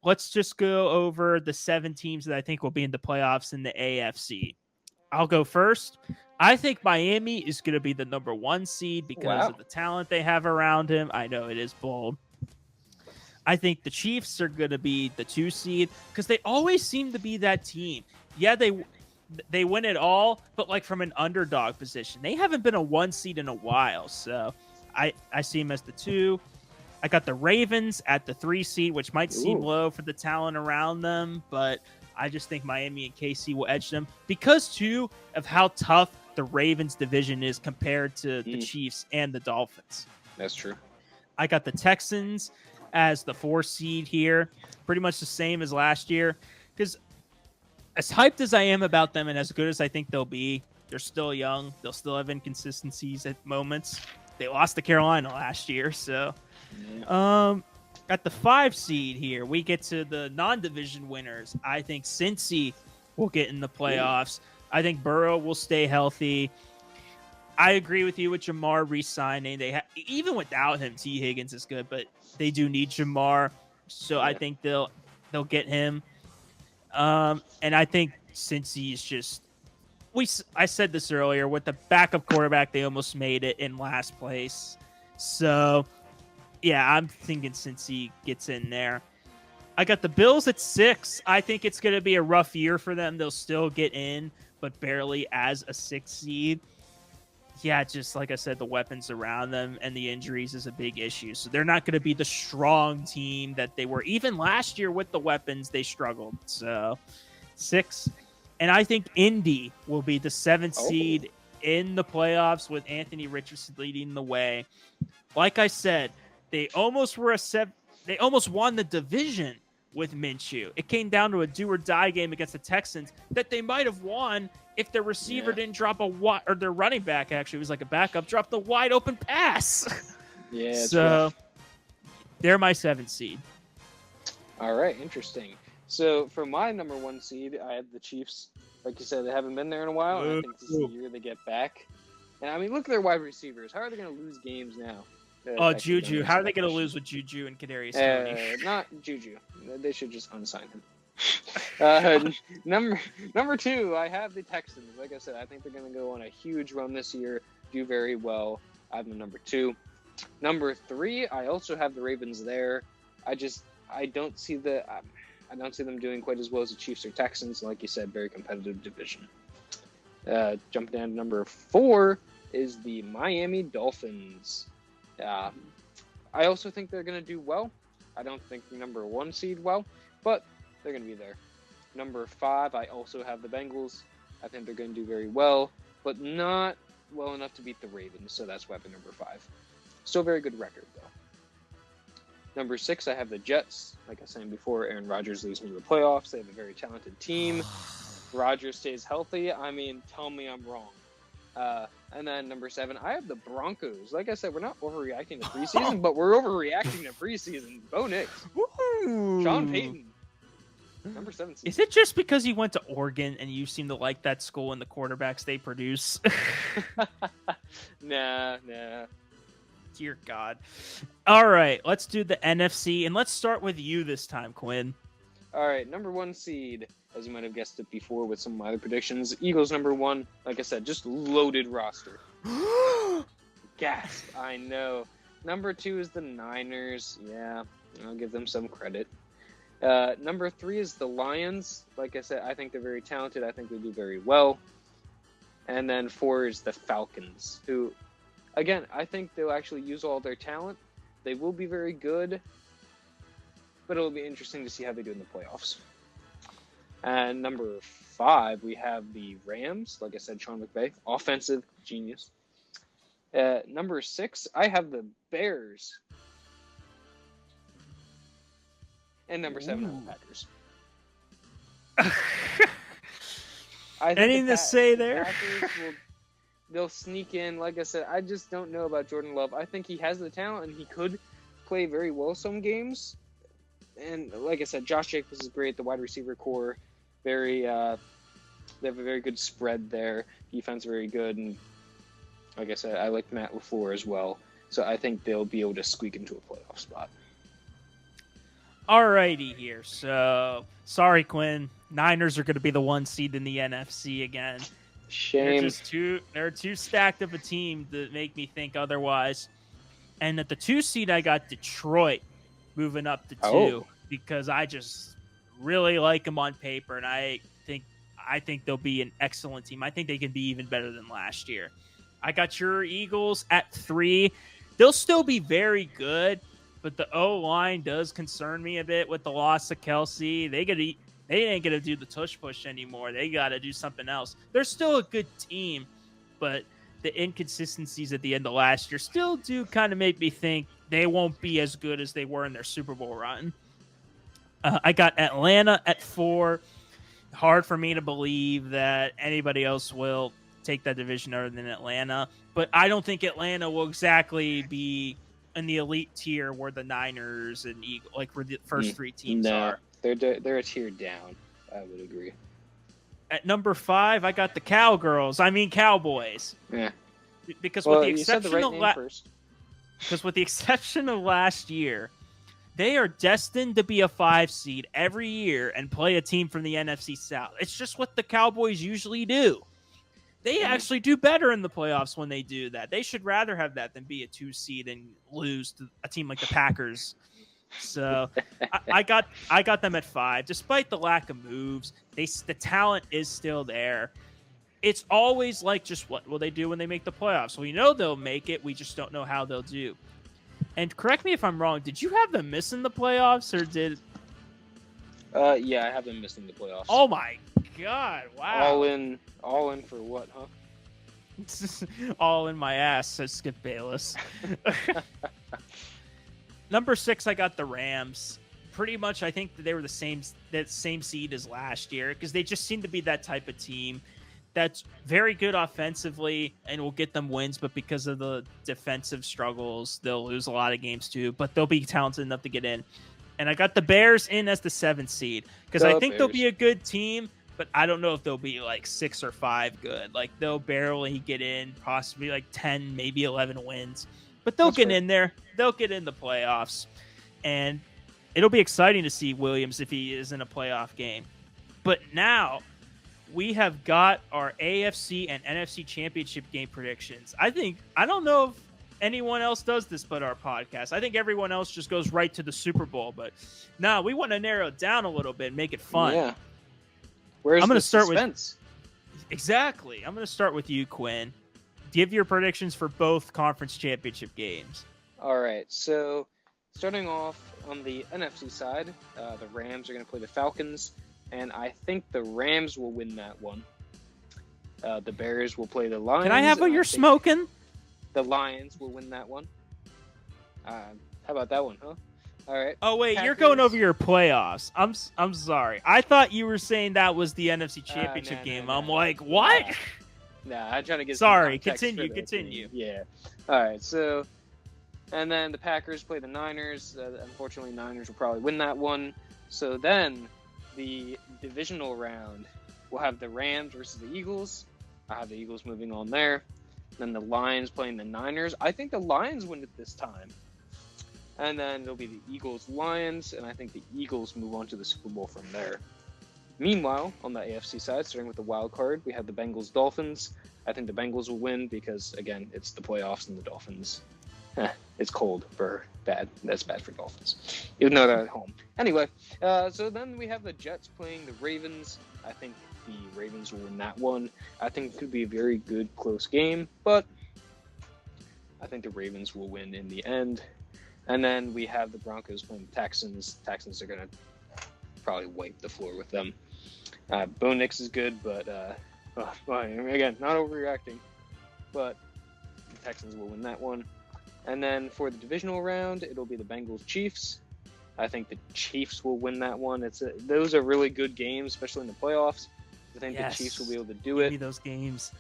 let's just go over the 7 teams that I think will be in the playoffs in the AFC. I'll go first. I think Miami is going to be the number 1 seed because Wow. of the talent they have around him. I know it is bold. I think the Chiefs are going to be the 2 seed because they always seem to be that team. Yeah, they win it all, but like from an underdog position. They haven't been a 1 seed in a while, so I see them as the 2. I got the Ravens at the 3 seed, which might seem Ooh. low for the talent around them, but I just think Miami and KC will edge them because too of how tough the Ravens division is compared to the Chiefs and the Dolphins. That's true. I got the Texans as the 4 seed here, pretty much the same as last year. Because as hyped as I am about them and as good as I think they'll be, they're still young. They'll still have inconsistencies at moments. They lost to Carolina last year, so. At the 5 seed here, we get to the non-division winners. I think Cincy will get in the playoffs. I think Burrow will stay healthy. I agree with you with Jamar re-signing. Even without him, T. Higgins is good, but they do need Jamar, so I think they'll get him. And I think Cincy is just I said this earlier with the backup quarterback, they almost made it in last place. So yeah, I'm thinking Cincy gets in there. I got the Bills at 6. I think it's going to be a rough year for them. They'll still get in, but barely as a 6 seed. Yeah, just like I said, the weapons around them and the injuries is a big issue. So they're not going to be the strong team that they were. Even last year with the weapons, they struggled. So 6. And I think Indy will be the 7th seed in the playoffs with Anthony Richardson leading the way. Like I said, they almost were they almost won the division with Minshew. It came down to a do or die game against the Texans that they might have won if their receiver didn't drop or their running back actually was like a backup, dropped the wide open pass. Yeah. So they're my 7th seed. All right, interesting. So for my number 1 seed, I have the Chiefs. Like you said, they haven't been there in a while. And I think this is the year they get back. And I mean, look at their wide receivers. How are they going to lose games now? Juju. How are they going to lose with Juju and Kadarius Toney? Not Juju. They should just unsign him. Number 2, I have the Texans. Like I said, I think they're going to go on a huge run this year, do very well. I have them number 2. Number 3, I also have the Ravens there. I don't see them doing quite as well as the Chiefs or Texans. Like you said, very competitive division. Jumping down to number 4 is the Miami Dolphins. I also think they're going to do well. I don't think the number 1 seed well, but they're going to be there. Number 5, I also have the Bengals. I think they're going to do very well, but not well enough to beat the Ravens, so that's weapon number 5. Still a very good record, though. Number 6, I have the Jets. Like I was saying before, Aaron Rodgers leads me to the playoffs. They have a very talented team. Rodgers stays healthy. I mean, tell me I'm wrong. And then number 7, I have the Broncos. Like I said, we're not overreacting to preseason, but we're overreacting to preseason. Bo Nix. Woo-hoo. Sean Payton. Number 7 season. Is it just because you went to Oregon and you seem to like that school and the quarterbacks they produce? Nah. Dear God. All right, let's do the NFC, and let's start with you this time, Quinn. All right, number 1 seed, as you might have guessed it before with some of my other predictions. Eagles number 1, like I said, just loaded roster. Gasp, I know. Number 2 is the Niners. Yeah, I'll give them some credit. Number 3 is the Lions. Like I said, I think they're very talented. I think they do very well. And then 4 is the Falcons, who, again, I think they'll actually use all their talent. They will be very good, but it'll be interesting to see how they do in the playoffs. And number 5, we have the Rams. Like I said, Sean McVay, offensive genius. Number 6, I have the Bears. And number 7, I have the Packers. Anything to say there? They'll sneak in. Like I said, I just don't know about Jordan Love. I think he has the talent, and he could play very well some games. And like I said, Josh Jacobs is great. The wide receiver core, they have a very good spread there. Defense very good, and like I said, I like Matt LaFleur as well. So I think they'll be able to squeak into a playoff spot. Alrighty here. So sorry, Quinn. Niners are going to be the 1 seed in the NFC again. Shame. They're too stacked of a team to make me think otherwise. And at the 2 seed, I got Detroit moving up to 2 Oh. because I just really like them on paper, and I think they'll be an excellent team. I think they can be even better than last year. I got your Eagles at 3. They'll still be very good, but the O line does concern me a bit with the loss of Kelsey. They ain't gonna do the tush push anymore. They got to do something else. They're still a good team, but the inconsistencies at the end of last year still do kind of make me think they won't be as good as they were in their Super Bowl run. I got Atlanta at 4. Hard for me to believe that anybody else will take that division other than Atlanta, but I don't think Atlanta will exactly be in the elite tier where the Niners and Eagles, like where the first 3 teams are. They're a tier down. I would agree. At number 5, I got the Cowboys. Yeah. Because Well, with the you said the exception right name first. because with the exception of last year, they are destined to be a 5 seed every year and play a team from the NFC South. It's just what the Cowboys usually do. They actually do better in the playoffs when they do that. They should rather have that than be a 2 seed and lose to a team like the Packers. So I got them at 5, despite the lack of moves. The talent is still there. It's always like, just what will they do when they make the playoffs? We know they'll make it. We just don't know how they'll do. And correct me if I'm wrong. Did you have them missing the playoffs, or did? Yeah, I have them missing the playoffs. Oh my God! Wow. All in for what, huh? All in my ass, says Skip Bayless. Number 6, I got the Rams. Pretty much, I think that they were the same seed as last year because they just seem to be that type of team that's very good offensively and will get them wins, but because of the defensive struggles, they'll lose a lot of games too. But they'll be talented enough to get in. And I got the Bears in as the 7th seed because I think they'll be a good team, but I don't know if they'll be like 6 or 5 good. Like they'll barely get in, possibly like 10, maybe 11 wins. But they'll get in there. They'll get in the playoffs. And it'll be exciting to see Williams if he is in a playoff game. But now we have got our AFC and NFC championship game predictions. I don't know if anyone else does this but our podcast. I think everyone else just goes right to the Super Bowl. But no, we want to narrow it down a little bit and make it fun. Yeah. I'm going to start suspense? Exactly. I'm going to start with you, Quinn. Give your predictions for both conference championship games. All right. So starting off on the NFC side, the Rams are going to play the Falcons, and I think the Rams will win that one. The Bears will play the Lions. Can I have what you're smoking? The Lions will win that one. How about that one, huh? All right. Oh wait, Packers. You're going over your playoffs. I'm sorry. I thought you were saying that was the NFC Championship game. I'm like, what? Nah, I'm trying to get. Sorry. Continue. Yeah. All right. So, and then the Packers play the Niners. Unfortunately, Niners will probably win that one. So then, the divisional round, we'll have the Rams versus the Eagles. I have the Eagles moving on there. Then the Lions playing the Niners. I think the Lions win it this time. And then it'll be the Eagles-Lions, and I think the Eagles move on to the Super Bowl from there. Meanwhile, on the AFC side, starting with the wild card, we have the Bengals-Dolphins. I think the Bengals will win because, again, it's the playoffs and the Dolphins. It's cold for bad. That's bad for Dolphins, even though they're at home. Anyway, so then we have the Jets playing the Ravens. I think the Ravens will win that one. I think it could be a very good, close game, but I think the Ravens will win in the end. And then we have the Broncos playing the Texans. Texans are going to probably wipe the floor with them. Bo Nix is good, but again, not overreacting. But the Texans will win that one. And then for the divisional round, it'll be the Bengals-Chiefs. I think the Chiefs will win that one. Those are really good games, especially in the playoffs. I think the Chiefs will be able to do it. Give me those games.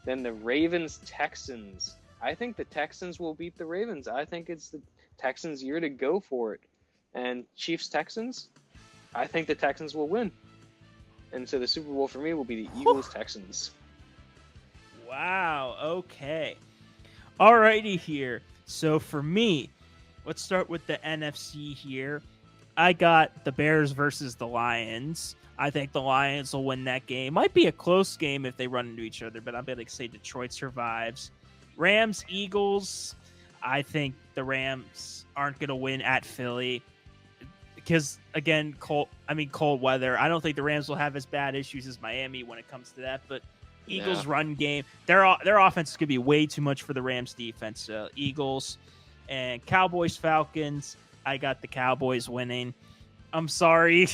Then the Ravens-Texans. I think the Texans will beat the Ravens. I think it's the Texans' year to go for it. And Chiefs-Texans, I think the Texans will win. And so the Super Bowl for me will be the Eagles-Texans. Wow, okay. Alrighty here. So for me, let's start with the NFC here. I got the Bears versus the Lions. I think the Lions will win that game. Might be a close game if they run into each other, but I'm going to say Detroit survives. Rams, Eagles. I think the Rams aren't going to win at Philly because, again, cold weather. I don't think the Rams will have as bad issues as Miami when it comes to that, but Eagles run game. Their offense could be way too much for the Rams defense. Eagles and Cowboys, Falcons. I got the Cowboys winning. I'm sorry,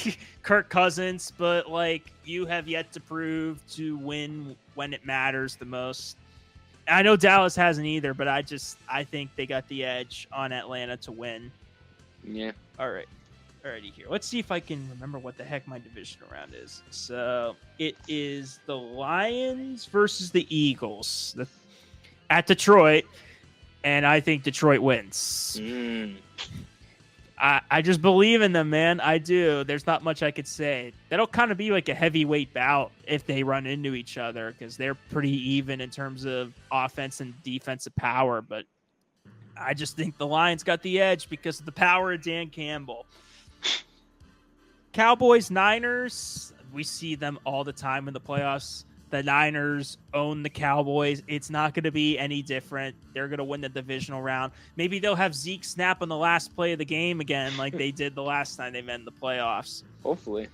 Kirk Cousins, but like you have yet to prove to win when it matters the most. I know Dallas hasn't either, but I think they got the edge on Atlanta to win. Yeah. All right. Alrighty here. Let's see if I can remember what the heck my division round is. So it is the Lions versus the Eagles at Detroit, and I think Detroit wins. I just believe in them, man. I do. There's not much I could say. That'll kind of be like a heavyweight bout if they run into each other because they're pretty even in terms of offense and defensive power. But I just think the Lions got the edge because of the power of Dan Campbell. Cowboys, Niners, we see them all the time in the playoffs. The Niners own the Cowboys. It's not going to be any different. They're going to win the divisional round. Maybe they'll have Zeke snap on the last play of the game again like they did the last time they met in the playoffs. Hopefully.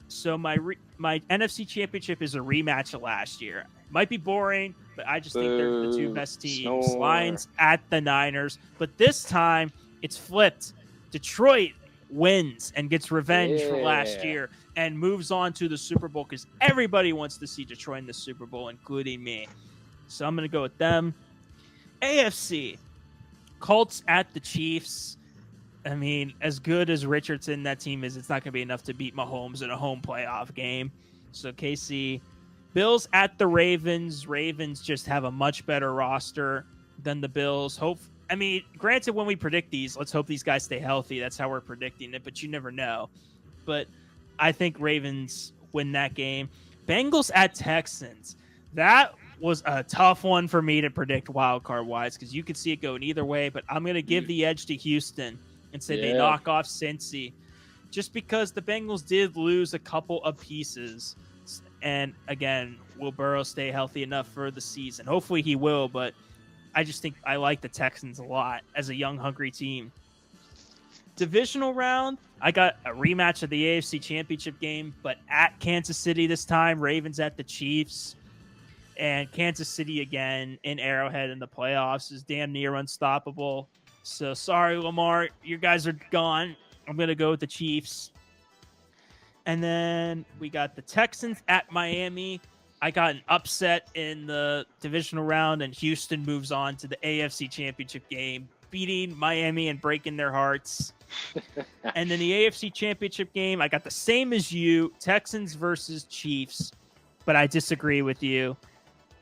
So my NFC Championship is a rematch of last year. Might be boring, but I just think they're the two best teams. Snore. Lions at the Niners. But this time, it's flipped. Detroit wins and gets revenge for last year and moves on to the Super Bowl because everybody wants to see Detroit in the Super Bowl, including me. So I'm going to go with them. AFC, Colts at the Chiefs. I mean, as good as Richardson that team is, it's not going to be enough to beat Mahomes in a home playoff game. So KC. Bills at the Ravens. Ravens just have a much better roster than the Bills. Granted, when we predict these, let's hope these guys stay healthy. That's how we're predicting it, but you never know. But I think Ravens win that game. Bengals at Texans. That was a tough one for me to predict wild card wise because you could see it going either way, but I'm going to give the edge to Houston and say they knock off Cincy just because the Bengals did lose a couple of pieces. And again, will Burrow stay healthy enough for the season? Hopefully he will, but I just think I like the Texans a lot as a young, hungry team. Divisional round, I got a rematch of the AFC Championship game, but at Kansas City this time, Ravens at the Chiefs. And Kansas City again in Arrowhead in the playoffs is damn near unstoppable. So sorry, Lamar, you guys are gone. I'm going to go with the Chiefs. And then we got the Texans at Miami. I got an upset in the divisional round, and Houston moves on to the AFC Championship game, beating Miami and breaking their hearts. And then the AFC Championship game, I got the same as you, Texans versus Chiefs, but I disagree with you.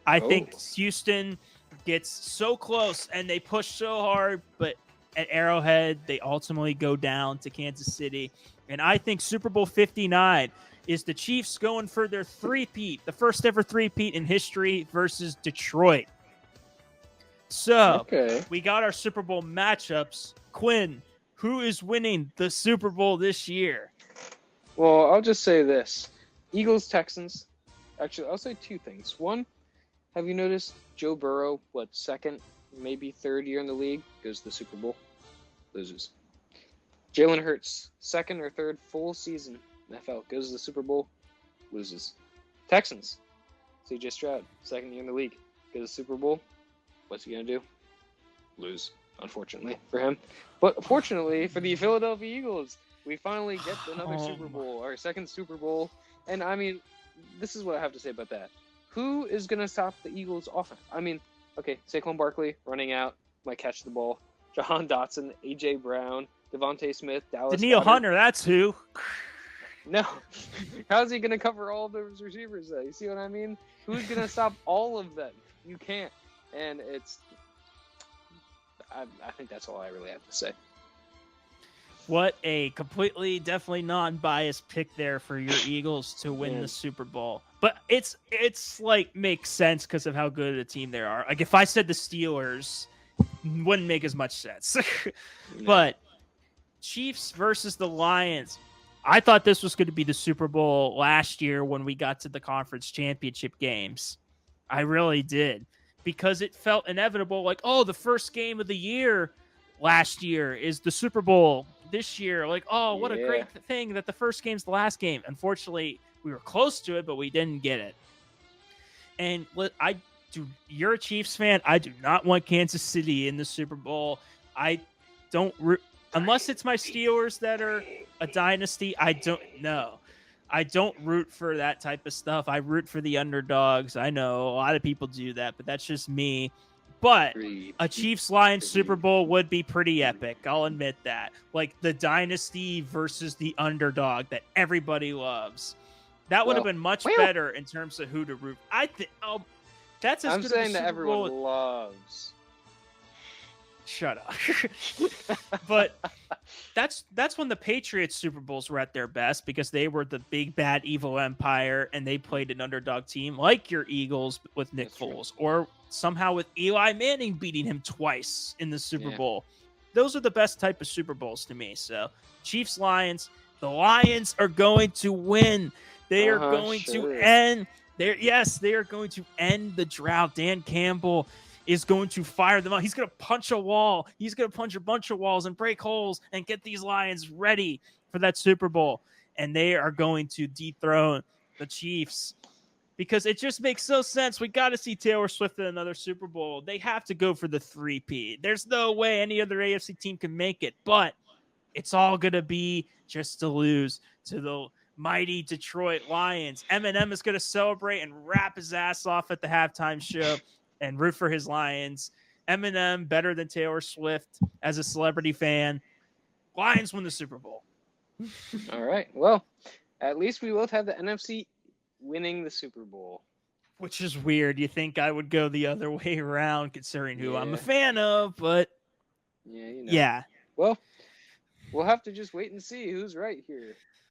I think Houston gets so close, and they push so hard, but at Arrowhead, they ultimately go down to Kansas City. And I think Super Bowl 59 is the Chiefs going for their three-peat, the first ever three-peat in history versus Detroit. So we got our Super Bowl matchups. Quinn, who is winning the Super Bowl this year? Well, I'll just say this. Eagles, Texans. Actually, I'll say two things. One, have you noticed Joe Burrow, second, maybe third year in the league, goes to the Super Bowl, loses. Jalen Hurts, second or third full season NFL, goes to the Super Bowl, loses. Texans, CJ Stroud, second year in the league, goes to the Super Bowl. What's he going to do? Lose, unfortunately for him. But fortunately for the Philadelphia Eagles, we finally get another Super Bowl, our second Super Bowl. And I mean, this is what I have to say about that. Who is going to stop the Eagles' offense? I mean, okay, Saquon Barkley running out, might catch the ball. Jahan Dotson, A.J. Brown, Devontae Smith, Dallas Danielle Goedert. Hunter, that's who. No. How's he going to cover all those receivers, though? You see what I mean? Who's going to stop all of them? You can't. And I think that's all I really have to say. What a completely, definitely non-biased pick there for your Eagles to win the Super Bowl. But it's like makes sense because of how good a team they are. Like if I said the Steelers, wouldn't make as much sense. But Chiefs versus the Lions. I thought this was going to be the Super Bowl last year when we got to the conference championship games. I really did, because it felt inevitable. Like, oh, the first game of the year last year is the Super Bowl this year. Like, oh, what a great thing that the first game's the last game. Unfortunately, we were close to it, but we didn't get it. And you're a Chiefs fan. I do not want Kansas City in the Super Bowl. I don't unless it's my Steelers that are a dynasty. I don't know. I don't root for that type of stuff. I root for the underdogs. I know a lot of people do that, but that's just me. But a Chiefs-Lions Super Bowl would be pretty epic. I'll admit that. Like the dynasty versus the underdog that everybody loves. That would have been much better in terms of who to root. I think. Oh, that's as I'm good saying of a that Super everyone Bowl. loves. Shut up. But that's when the Patriots Super Bowls were at their best, because they were the big bad evil empire and they played an underdog team like your Eagles with Nick Foles, or somehow with Eli Manning beating him twice in the Super Bowl. Those are the best type of Super Bowls to me. So Chiefs Lions, the Lions are going to win. They are going to end they are going to end the drought. Dan Campbell is going to fire them out. He's going to punch a wall. He's going to punch a bunch of walls and break holes and get these Lions ready for that Super Bowl. And they are going to dethrone the Chiefs, because it just makes so sense. We got to see Taylor Swift in another Super Bowl. They have to go for the 3-peat. There's no way any other AFC team can make it, but it's all going to be just to lose to the mighty Detroit Lions. Eminem is going to celebrate and rap his ass off at the halftime show and root for his Lions. Eminem better than Taylor Swift as a celebrity fan. Lions win the Super Bowl. All right. Well, at least we both have the NFC winning the Super Bowl. Which is weird. You think I would go the other way around, considering who I'm a fan of, but yeah. Yeah. Well, we'll have to just wait and see who's right here.